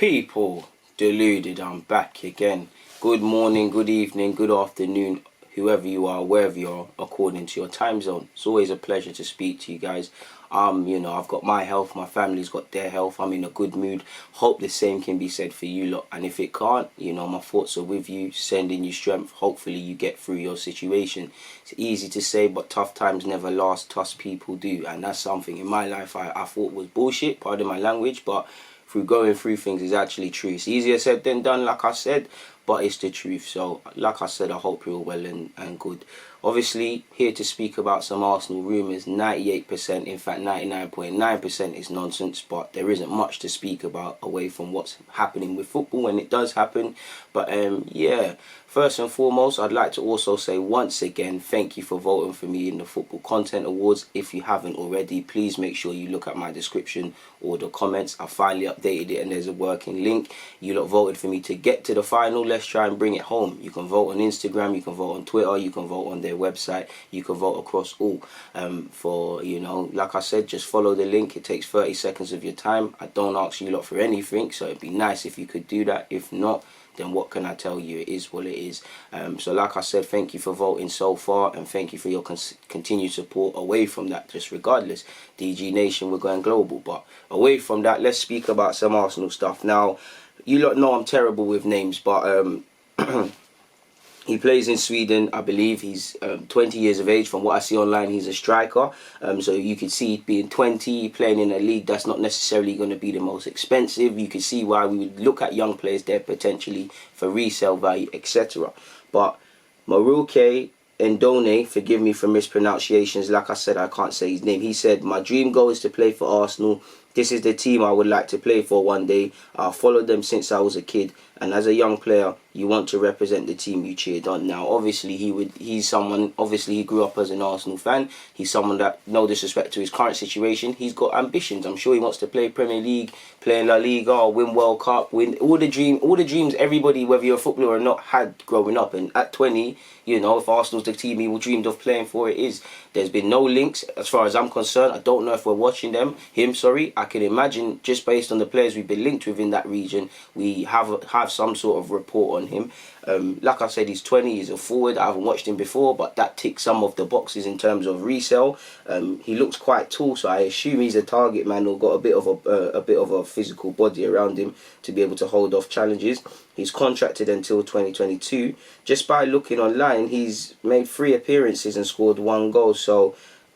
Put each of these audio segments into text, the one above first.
People, Deluded, I'm back again. Good morning, good evening, good afternoon, whoever you are, wherever you are, according to your time zone. It's always a pleasure to speak to you guys. I've got my health, my family's got their health, I'm in a good mood. Hope the same can be said for you lot. And if it can't, my thoughts are with you, sending you strength. Hopefully you get through your situation. It's easy to say, but tough times never last, tough people do. And that's something in my life I thought was bullshit, pardon my language, but through going through things is actually true. It's easier said than done, like I said, but it's the truth. So, like I said, I hope you're well and good. Obviously, here to speak about some Arsenal rumours. 98%, in fact 99.9% is nonsense, but there isn't much to speak about away from what's happening with football when it does happen. But yeah, first and foremost, I'd like to also say once again, thank you for voting for me in the Football Content Awards. If you haven't already, please make sure you look at my description or the comments. I finally updated it and there's a working link. You lot voted for me to get to the final. Let's try and bring it home. You can vote on Instagram, you can vote on Twitter, you can vote on their website, you can vote across all. Like I said, just follow the link. It takes 30 seconds of your time. I don't ask you lot for anything, so it'd be nice if you could do that. If not, then what can I tell you? It is what it is. So like I said, thank you for voting so far, and thank you for your continued support. Away from that, just regardless, DG Nation, we're going global. But away from that, let's speak about some Arsenal stuff. Now, you lot know I'm terrible with names, but he plays in Sweden, I believe. He's 20 years of age. From what I see online, he's a striker. So you could see being 20, playing in a league that's not necessarily going to be the most expensive. You could see why we would look at young players there potentially for resale value, etc. But Maruke Ndone, forgive me for mispronunciations. Like I said, I can't say his name. He said, "My dream goal is to play for Arsenal. This is the team I would like to play for one day. I've followed them since I was a kid. And as a young player, you want to represent the team you cheered on." Now, obviously, he grew up as an Arsenal fan. He's someone that, no disrespect to his current situation, he's got ambitions. I'm sure he wants to play Premier League, play in La Liga, win World Cup, win all the dreams everybody, whether you're a footballer or not, had growing up. And at 20, if Arsenal's the team he dreamed of playing for, it is. There's been no links, as far as I'm concerned. I don't know if we're watching him. I can imagine, just based on the players we've been linked with in that region, we have some sort of report on him. Like I said, he's 20, he's a forward. I haven't watched him before, but that ticks some of the boxes in terms of resale. He looks quite tall, so I assume he's a target man or got a bit of a physical body around him to be able to hold off challenges. He's contracted until 2022. Just by looking online, he's made 3 appearances and scored 1 goal. So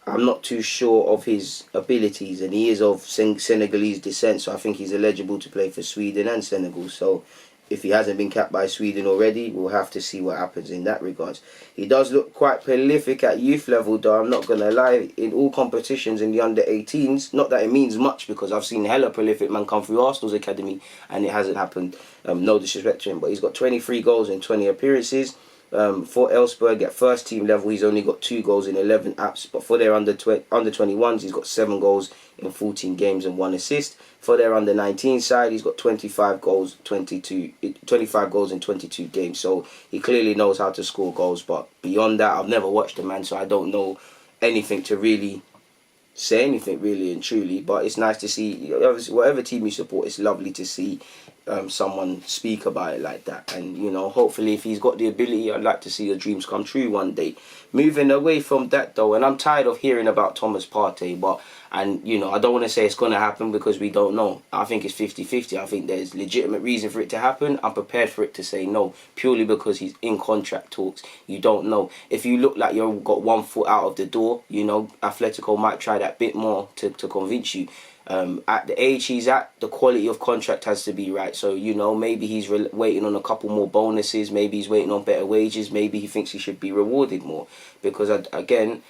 I'm not too sure of his abilities, and he is of Senegalese descent, so I think he's eligible to play for Sweden and Senegal. So if he hasn't been capped by Sweden already, we'll have to see what happens in that regards. He does look quite prolific at youth level, though, I'm not going to lie. In all competitions in the under-18s, not that it means much, because I've seen hella prolific man come through Arsenal's academy and it hasn't happened. No disrespect to him, but he's got 23 goals in 20 appearances. For Elfsberg at first team level, he's only got 2 goals in 11 apps. But for their under 21s, he's got 7 goals in 14 games and 1 assist. For their under 19 side, he's got 25 goals in 22 games. So he clearly knows how to score goals. But beyond that, I've never watched the man, so I don't know anything to really say anything really and truly. But it's nice to see, obviously, whatever team you support, it's lovely to see someone speak about it like that. And hopefully, if he's got the ability, I'd like to see your dreams come true one day. Moving away from that though, and I'm tired of hearing about Thomas Partey, I don't want to say it's going to happen because we don't know. I think it's 50-50. I think there's legitimate reason for it to happen. I'm prepared for it to say no, purely because he's in contract talks. You don't know. If you look like you've got 1 foot out of the door, Atletico might try that bit more to convince you. At the age he's at, the quality of contract has to be right. So, maybe he's waiting on a couple more bonuses. Maybe he's waiting on better wages. Maybe he thinks he should be rewarded more. Because, again,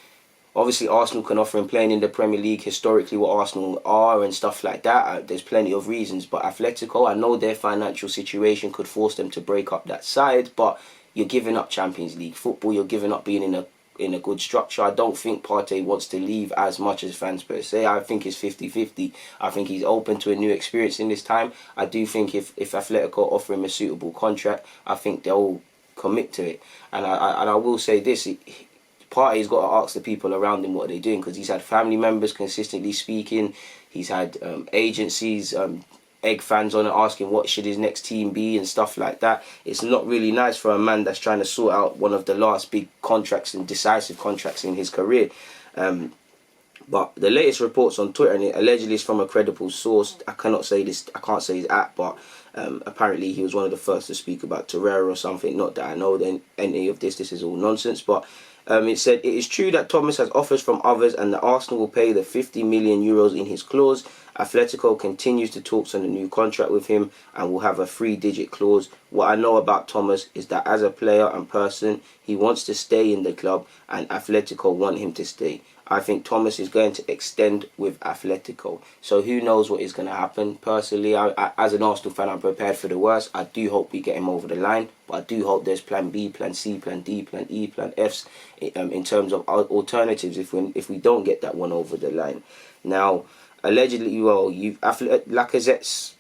obviously Arsenal can offer him playing in the Premier League, historically what Arsenal are and stuff like that. There's plenty of reasons. But Atletico, I know their financial situation could force them to break up that side. But you're giving up Champions League football. You're giving up being in a good structure. I don't think Partey wants to leave as much as fans per se. I think it's 50-50. I think he's open to a new experience in this time. I do think if Atletico offer him a suitable contract, I think they'll commit to it. And I will say this, Partey's got to ask the people around him what they're doing, because he's had family members consistently speaking. He's had agencies egg fans on it, asking what should his next team be and stuff like that. It's not really nice for a man that's trying to sort out one of the last big contracts and decisive contracts in his career. But the latest reports on Twitter, and it allegedly is from a credible source. I can't say his at, but apparently he was one of the first to speak about Torreira or something. Not that I know any of this. This is all nonsense. But it said it is true that Thomas has offers from others, and that Arsenal will pay the 50 million euros in his clause. Atletico continues to talks on a new contract with him and will have a 3-digit clause. What I know about Thomas is that as a player and person, he wants to stay in the club, and Atletico want him to stay. I think Thomas is going to extend with Atletico. So who knows what is going to happen. Personally, I, as an Arsenal fan, I'm prepared for the worst. I do hope we get him over the line. But I do hope there's plan B, plan C, plan D, plan E, plan Fs in terms of alternatives if we don't get that one over the line. Now, allegedly, Lacazette's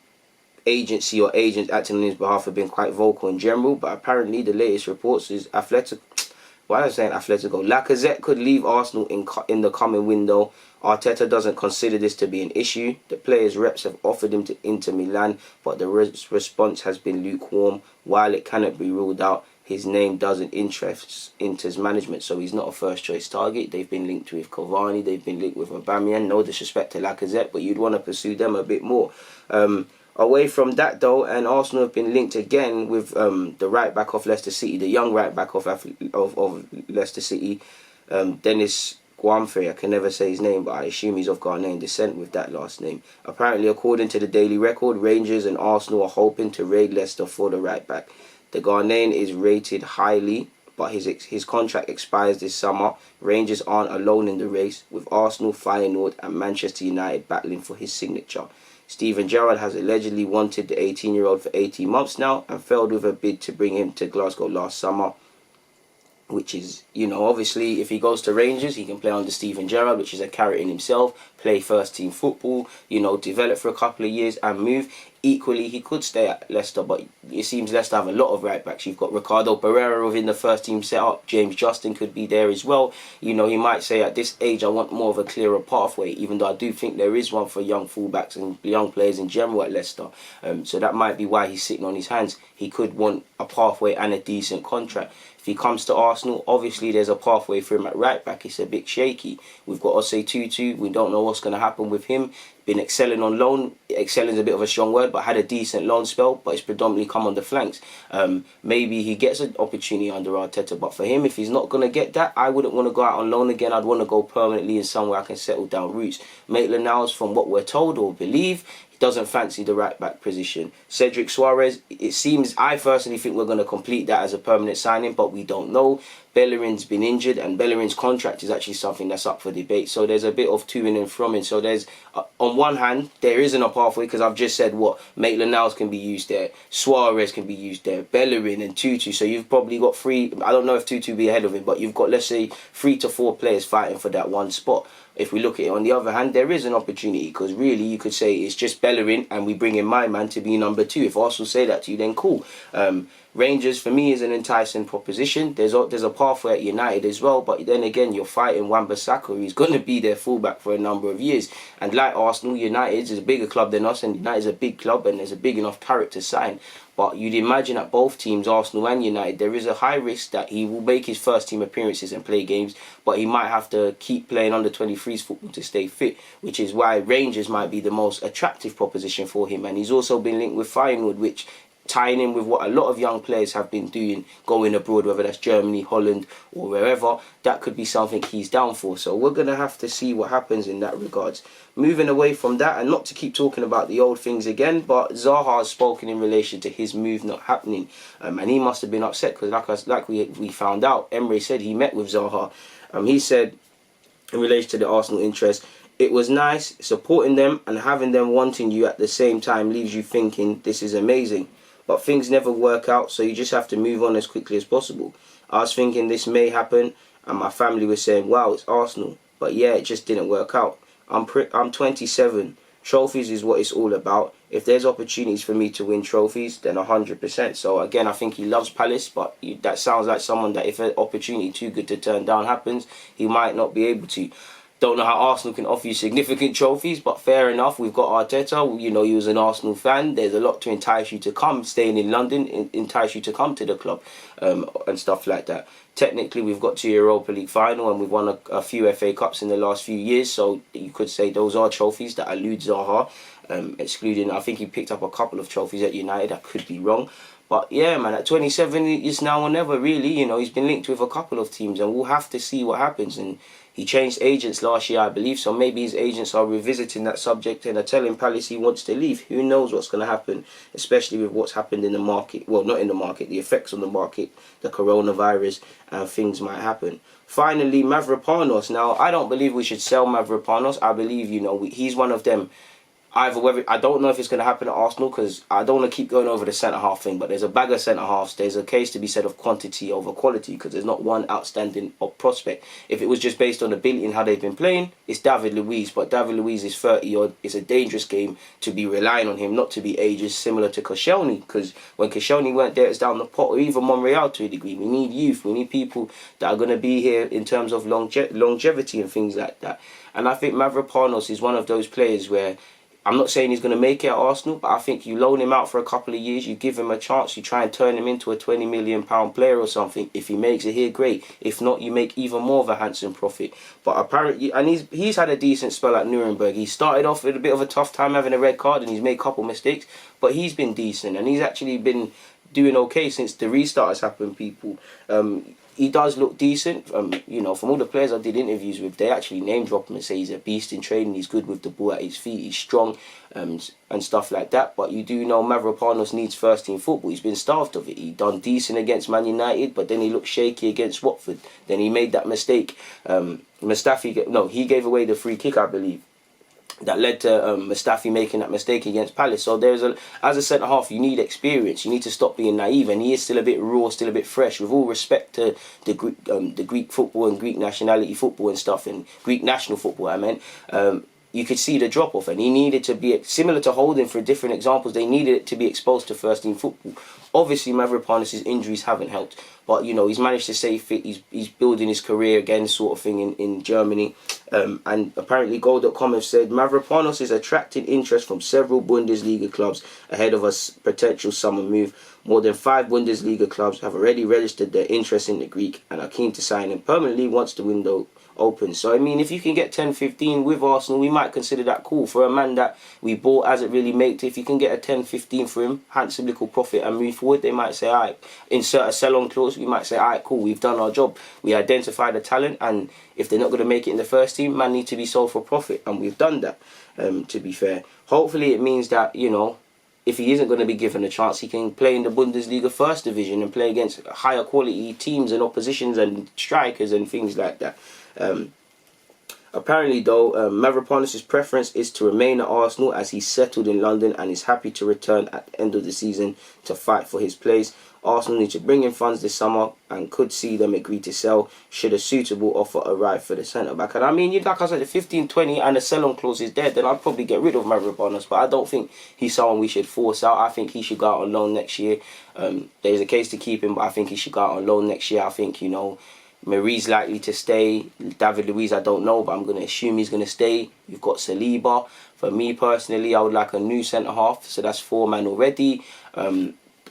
agency or agents acting on his behalf have been quite vocal in general. But apparently the latest reports is Atletico... Why am I saying Atletico? Lacazette could leave Arsenal in the coming window. Arteta doesn't consider this to be an issue. The players' reps have offered him to Inter Milan, but the response has been lukewarm. While it cannot be ruled out, his name doesn't interest Inter's management, so he's not a first-choice target. They've been linked with Cavani, they've been linked with Aubameyang. No disrespect to Lacazette, but you'd want to pursue them a bit more. Away from that though, and Arsenal have been linked again with the right back of Leicester City, the young right back of Leicester City, Dennis Guamfrey. I can never say his name, but I assume he's of Ghanaian descent with that last name. Apparently, according to the Daily Record, Rangers and Arsenal are hoping to raid Leicester for the right back. The Ghanaian is rated highly, but his contract expires this summer. Rangers aren't alone in the race, with Arsenal, Feyenoord and Manchester United battling for his signature. Steven Gerrard has allegedly wanted the 18-year-old for 18 months now and failed with a bid to bring him to Glasgow last summer. Which is, obviously if he goes to Rangers, he can play under Steven Gerrard, which is a carrot in himself, play first team football, develop for a couple of years and move. Equally, he could stay at Leicester, but it seems Leicester have a lot of right backs. You've got Ricardo Pereira within the first team setup. James Justin could be there as well. He might say at this age, I want more of a clearer pathway, even though I do think there is one for young fullbacks and young players in general at Leicester. So that might be why he's sitting on his hands. He could want a pathway and a decent contract. If he comes to Arsenal, obviously there's a pathway for him at right back. It's a bit shaky. We've got Osei Tutu. We don't know what's going to happen with him. Been excelling on loan. Excelling is a bit of a strong word, but had a decent loan spell, but it's predominantly come on the flanks. Maybe he gets an opportunity under Arteta, but for him, if he's not going to get that, I wouldn't want to go out on loan again. I'd want to go permanently in somewhere I can settle down roots. Maitland-Niles, from what we're told or believe, he doesn't fancy the right back position. Cedric Suarez, it seems, I personally think we're going to complete that as a permanent signing, but we don't know. Bellerin's been injured, and Bellerin's contract is actually something that's up for debate. So there's a bit of to-ing and fro-ing. So there's, on one hand, there isn't a pathway, because I've just said what Maitland-Niles can be used there, Suarez can be used there, Bellerin and Tutu. So you've probably got three. I don't know if Tutu will be ahead of him, but you've got, let's say, 3 to 4 players fighting for that one spot. If we look at it on the other hand, there is an opportunity, because really you could say it's just Bellerin and we bring in my man to be number 2. If Arsenal say that to you, then cool. Rangers, for me, is an enticing proposition. There's a pathway at United as well, but then again, you're fighting Wan-Bissaka, who's going to be their fullback for a number of years. And like Arsenal, United is a bigger club than us, and United is a big club, and there's a big enough carrot to sign. But you'd imagine at both teams, Arsenal and United, there is a high risk that he will make his first team appearances and play games, but he might have to keep playing under 23s football to stay fit, which is why Rangers might be the most attractive proposition for him. And he's also been linked with Feyenoord, which, tying in with what a lot of young players have been doing, going abroad, whether that's Germany, Holland or wherever, that could be something he's down for. So we're going to have to see what happens in that regards. Moving away from that, and not to keep talking about the old things again, but Zaha has spoken in relation to his move not happening. And he must have been upset, because like we found out, Emre said he met with Zaha. He said, in relation to the Arsenal interest, it was nice supporting them, and having them wanting you at the same time leaves you thinking this is amazing. But things never work out, so you just have to move on as quickly as possible. I was thinking this may happen, and my family was saying, wow, it's Arsenal. But yeah, it just didn't work out. I'm 27. Trophies is what it's all about. If there's opportunities for me to win trophies, then 100%. So again, I think he loves Palace, but that sounds like someone that if an opportunity too good to turn down happens, he might not be able to. Don't know how Arsenal can offer you significant trophies, but fair enough. We've got Arteta. You know, he was an Arsenal fan. There's a lot to entice you to come. Staying in London entice you to come to the club, and stuff like that. Technically, we've got to Europa League final and we've won a few FA Cups in the last few years. So you could say those are trophies that elude Zaha. Excluding, I think he picked up a couple of trophies at United. I could be wrong. But yeah, man, at 27, it's now or never, really. You know, he's been linked with a couple of teams and we'll have to see what happens. And he changed agents last year, I believe, so maybe his agents are revisiting that subject and are telling Palace he wants to leave. Who knows what's going to happen, especially with what's happened in the market. Well, not in the market, the effects on the market, the coronavirus, and things might happen. Finally, Mavropanos. Now, I don't believe we should sell Mavropanos. I believe, you know, he's one of them. Either whether, I don't know if it's going to happen at Arsenal because I don't want to keep going over the centre-half thing, but there's a bag of centre-halves. There's a case to be said of quantity over quality because there's not one outstanding prospect. If it was just based on ability and how they've been playing, it's David Luiz, but David Luiz is 30-odd. It's a dangerous game to be relying on him, not to be ages, similar to Koscielny, because when Koscielny weren't there, it's down the pot, or even Monreal to a degree. We need youth. We need people that are going to be here in terms of longevity and things like that. And I think Mavropanos is one of those players where I'm not saying he's going to make it at Arsenal, but I think you loan him out for a couple of years, you give him a chance, you try and turn him into a £20 million player or something. If he makes it here, great. If not, you make even more of a handsome profit. But apparently, and he's had a decent spell at Nuremberg. He started off with a bit of a tough time having a red card and he's made a couple mistakes, but he's been decent and he's actually been doing okay since the restart has happened, people. He does look decent. You know, from all the players I did interviews with, they actually name drop him and say he's a beast in training. He's good with the ball at his feet. He's strong, and stuff like that. But you do know Mavropanos needs first team football. He's been starved of it. He done decent against Man United, but then he looked shaky against Watford. Then he made that mistake. He gave away the free kick, I believe, that led to Mustafi making that mistake against Palace. So as a centre half, you need experience. You need to stop being naive, and he is still a bit raw, still a bit fresh. With all respect to the Greek football and Greek nationality football and stuff, and Greek national football, I meant. You could see the drop off, and he needed to be similar to Holding for different examples. They needed it to be exposed to first team football. Obviously, Mavropanos' injuries haven't helped, but you know he's managed to stay fit. He's building his career again, sort of thing in Germany. And apparently, Goal.com have said Mavropanos is attracting interest from several Bundesliga clubs ahead of a potential summer move. More than 5 Bundesliga clubs have already registered their interest in the Greek and are keen to sign him permanently once the window open. So I mean, if you can get 10-15 with Arsenal, we might consider that cool. For a man that we bought hasn't really made it, if you can get a 10-15 for him, handsome little profit and move forward, they might say, alright, insert a sell-on clause. We might say, alright, cool, we've done our job, we identified the talent, and if they're not going to make it in the first team, man need to be sold for profit, and we've done that. To be fair, hopefully it means that, you know, if he isn't going to be given a chance, he can play in the Bundesliga first division and play against higher quality teams and oppositions and strikers and things like that. Apparently, though, Mavropanos' preference is to remain at Arsenal as he's settled in London and is happy to return at the end of the season to fight for his place. Arsenal need to bring in funds this summer and could see them agree to sell should a suitable offer arrive for the centre-back. And I mean, like I said, the 15-20 and the sell-on clause is there, then I'd probably get rid of Mavropanos, but I don't think he's someone we should force out. I think he should go out on loan next year. There's a case to keep him, but I think he should go out on loan next year. I think, you know, Marie's likely to stay. David Luiz, I don't know, but I'm going to assume he's going to stay. You've got Saliba. For me personally, I would like a new centre-half, so that's 4 man already.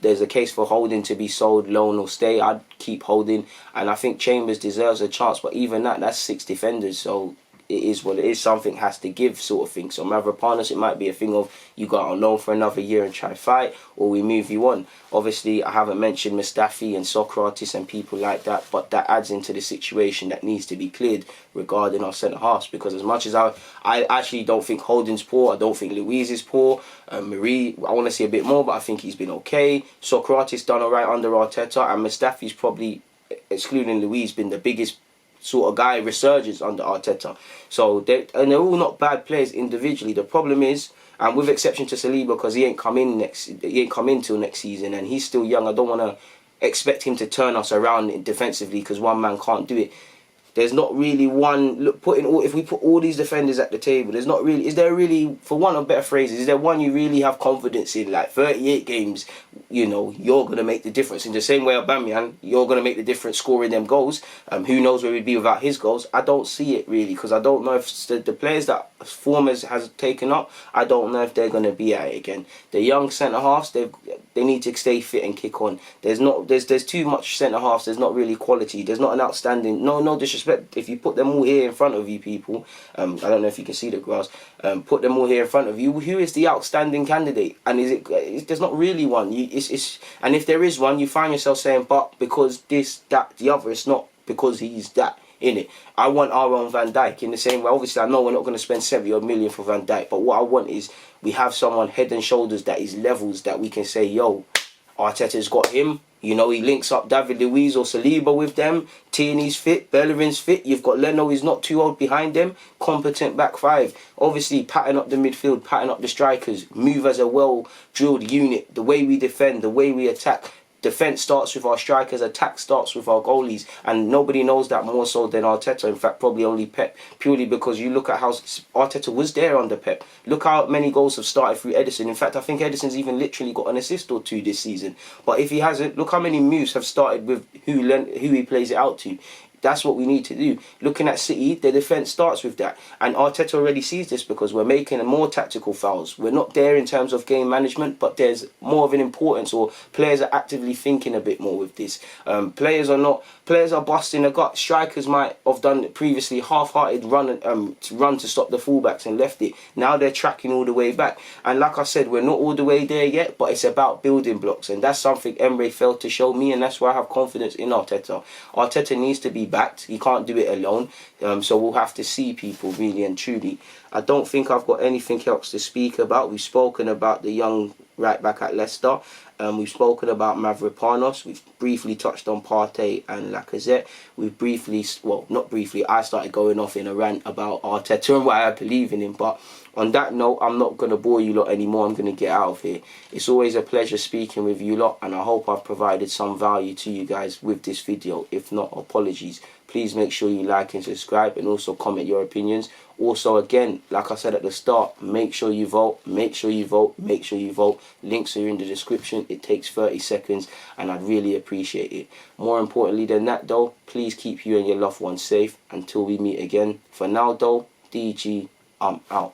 There's a case for Holding to be sold, loan or stay. I'd keep Holding, and I think Chambers deserves a chance, but even that's 6 defenders, so it is what it is. Something has to give, sort of thing. So Mavropanos, it might be a thing of you got on loan for another year and try fight, or we move you on. Obviously, I haven't mentioned Mustafi and Socrates and people like that, but that adds into the situation that needs to be cleared regarding our centre halves. Because as much as I actually don't think Holding's poor, I don't think Luiz is poor. Marie, I want to see a bit more, but I think he's been okay. Socrates done alright under Arteta, and Mustafi's probably, excluding Luiz, been the biggest sort of guy resurgence under Arteta. So they're all not bad players individually. The problem is, and with exception to Saliba, because he ain't come in till next season, and he's still young. I don't want to expect him to turn us around defensively because one man can't do it. There's not really one. Look, if we put all these defenders at the table, there's not really. Is there really, for want of better phrases, is there one you really have confidence in? Like 38 games, you know, you're gonna make the difference. In the same way, Aubameyang, you're gonna make the difference scoring them goals. Who knows where we'd be without his goals? I don't see it really, because I don't know if the players that Formers has taken up, I don't know if they're gonna be at it again. The young centre halves, they need to stay fit and kick on. There's too much centre halves. There's not really quality. There's not an outstanding. No disrespect. If you put them all here in front of you, people, I don't know if you can see the grass. Put them all here in front of you. Who is the outstanding candidate? And there's not really one. And if there is one, you find yourself saying, but because this, that, the other. It's not because he's that. In it, I want our own Van Dijk in the same way. Obviously, I know we're not going to spend 70 odd million for Van Dijk, but what I want is we have someone head and shoulders that is levels that we can say, yo, Arteta's got him. You know, he links up David Luiz or Saliba with them. Tierney's fit, Bellerin's fit. You've got Leno, he's not too old behind them. Competent back five. Obviously, pattern up the midfield, pattern up the strikers. Move as a well-drilled unit. The way we defend, the way we attack. Defence starts with our strikers, attack starts with our goalies, and nobody knows that more so than Arteta. In fact, probably only Pep, purely because you look at how Arteta was there under Pep. Look how many goals have started through Edison. In fact, I think Edison's even literally got an assist or two this season. But if he hasn't, look how many moves have started with who he plays it out to. That's what we need to do. Looking at City, the defence starts with that. And Arteta already sees this because we're making more tactical fouls. We're not there in terms of game management, but there's more of an importance, or players are actively thinking a bit more with this. Players are busting a gut. Strikers might have done previously half-hearted run to stop the fullbacks and left it. Now they're tracking all the way back. And like I said, we're not all the way there yet, but it's about building blocks. And that's something Emre failed to show me, and that's why I have confidence in Arteta. Arteta needs to be backed. He can't do it alone. So we'll have to see, people, really and truly. I don't think I've got anything else to speak about. We've spoken about the young right back at Leicester. We've spoken about Mavropanos. We've briefly touched on Partey and Lacazette. We've briefly, well, not briefly, I started going off in a rant about Arteta and why I believe in him. But on that note, I'm not going to bore you lot anymore. I'm going to get out of here. It's always a pleasure speaking with you lot, and I hope I've provided some value to you guys with this video. If not, apologies. Please make sure you like and subscribe, and also comment your opinions. Also, again, like I said at the start, make sure you vote, make sure you vote, make sure you vote. Links are in the description. It takes 30 seconds, and I'd really appreciate it. More importantly than that, though, please keep you and your loved ones safe until we meet again. For now, though, DG, I'm out.